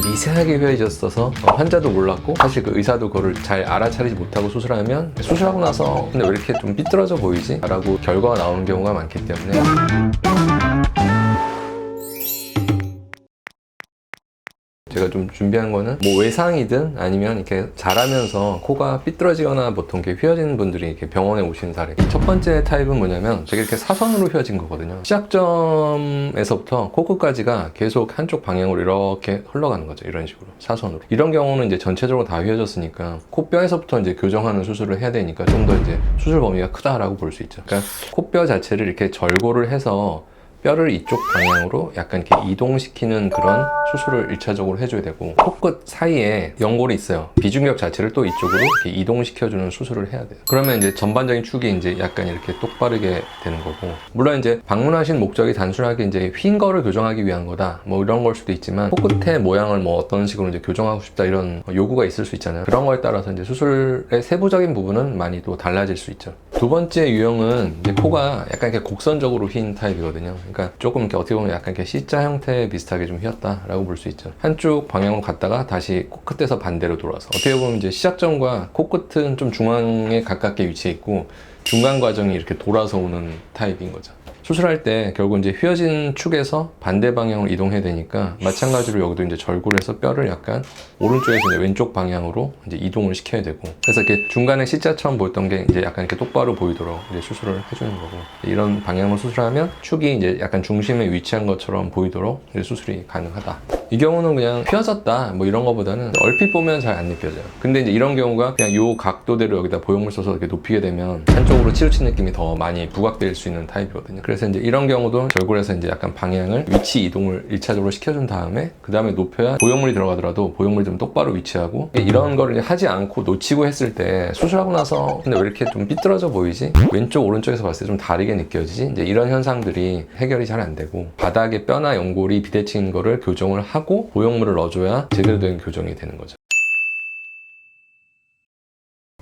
미세하게 휘어졌어서 환자도 몰랐고 사실 그 의사도 그거를 잘 알아차리지 못하고 수술하면 수술하고 나서 근데 왜 이렇게 좀 삐뚤어져 보이지? 라고 결과가 나오는 경우가 많기 때문에 제가 좀 준비한 거는 뭐 외상이든 아니면 이렇게 자라면서 코가 삐뚤어지거나 보통 이렇게 휘어지는 분들이 이렇게 병원에 오시는 사례. 첫 번째 타입은 뭐냐면 되게 이렇게 사선으로 휘어진 거거든요. 시작점에서부터 코끝까지가 계속 한쪽 방향으로 이렇게 흘러가는 거죠. 이런 식으로 사선으로. 이런 경우는 이제 전체적으로 다 휘어졌으니까 코뼈에서부터 이제 교정하는 수술을 해야 되니까 좀 더 이제 수술 범위가 크다라고 볼 수 있죠. 그러니까 코뼈 자체를 이렇게 절골을 해서 뼈를 이쪽 방향으로 약간 이렇게 이동시키는 그런 수술을 1차적으로 해줘야 되고, 코끝 사이에 연골이 있어요. 비중격 자체를 또 이쪽으로 이렇게 이동시켜주는 수술을 해야 돼요. 그러면 이제 전반적인 축이 이제 약간 이렇게 똑바르게 되는 거고, 물론 이제 방문하신 목적이 단순하게 이제 휜 거를 교정하기 위한 거다 뭐 이런 걸 수도 있지만, 코끝의 모양을 뭐 어떤 식으로 이제 교정하고 싶다 이런 요구가 있을 수 있잖아요. 그런 거에 따라서 이제 수술의 세부적인 부분은 많이 또 달라질 수 있죠. 두 번째 유형은 이제 코가 약간 이렇게 곡선적으로 휜 타입이거든요. 그러니까 조금 이렇게 어떻게 보면 약간 이렇게 C자 형태 비슷하게 좀 휘었다라고 볼 수 있죠. 한쪽 방향으로 갔다가 다시 코끝에서 반대로 돌아서, 어떻게 보면 이제 시작점과 코끝은 좀 중앙에 가깝게 위치해 있고 중간 과정이 이렇게 돌아서 오는 타입인 거죠. 수술할 때 결국 이제 휘어진 축에서 반대 방향으로 이동해야 되니까 마찬가지로 여기도 이제 절골해서 뼈를 약간 오른쪽에서 이제 왼쪽 방향으로 이제 이동을 시켜야 되고, 그래서 이렇게 중간에 C자처럼 보였던 게 이제 약간 이렇게 똑바로 보이도록 이제 수술을 해주는 거고, 이런 방향으로 수술하면 축이 이제 약간 중심에 위치한 것처럼 보이도록 이제 수술이 가능하다. 이 경우는 그냥 휘어졌다 뭐 이런 거보다는 얼핏 보면 잘 안 느껴져요. 근데 이제 이런 경우가 그냥 요 각도대로 여기다 보형물 써서 이렇게 높이게 되면 한쪽으로 치우친 느낌이 더 많이 부각될 수 있는 타입이거든요. 그래서 이제 이런 경우도 절골에서 이제 약간 방향을 위치 이동을 1차적으로 시켜준 다음에 그 다음에 높여야 보형물이 들어가더라도 보형물이 좀 똑바로 위치하고, 이런 거를 하지 않고 놓치고 했을 때 수술하고 나서 근데 왜 이렇게 좀 삐뚤어져 보이지? 왼쪽 오른쪽에서 봤을 때 좀 다르게 느껴지지? 이제 이런 현상들이 해결이 잘 안 되고, 바닥에 뼈나 연골이 비대칭인 거를 교정을 하고 보형물을 넣어줘야 제대로 된 교정이 되는 거죠.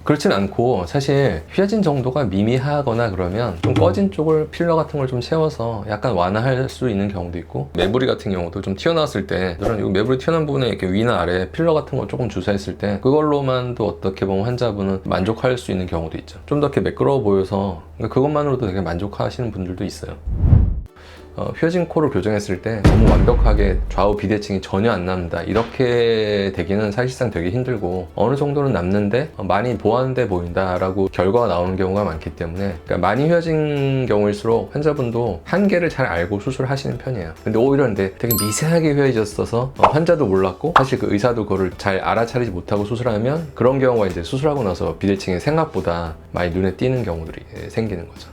그렇진 않고 사실 휘어진 정도가 미미하거나 그러면 좀 꺼진 쪽을 필러 같은 걸 좀 채워서 약간 완화할 수 있는 경우도 있고, 매부리 같은 경우도 좀 튀어나왔을 때 이런 요 매부리 튀어나온 부분에 이렇게 위나 아래 필러 같은 걸 조금 주사했을 때 그걸로만도 어떻게 보면 환자분은 만족할 수 있는 경우도 있죠. 좀 더 이렇게 매끄러워 보여서 그것만으로도 되게 만족하시는 분들도 있어요. 휘어진 코를 교정했을 때 너무 완벽하게 좌우 비대칭이 전혀 안 남는다 이렇게 되기는 사실상 되게 힘들고, 어느 정도는 남는데 많이 보완돼 보인다 라고 결과가 나오는 경우가 많기 때문에, 그러니까 많이 휘어진 경우일수록 환자분도 한계를 잘 알고 수술을 하시는 편이에요. 근데 오히려 근데 되게 미세하게 휘어졌어서 환자도 몰랐고 사실 그 의사도 그거를 잘 알아차리지 못하고 수술하면, 그런 경우가 이제 수술하고 나서 비대칭이 생각보다 많이 눈에 띄는 경우들이 생기는 거죠.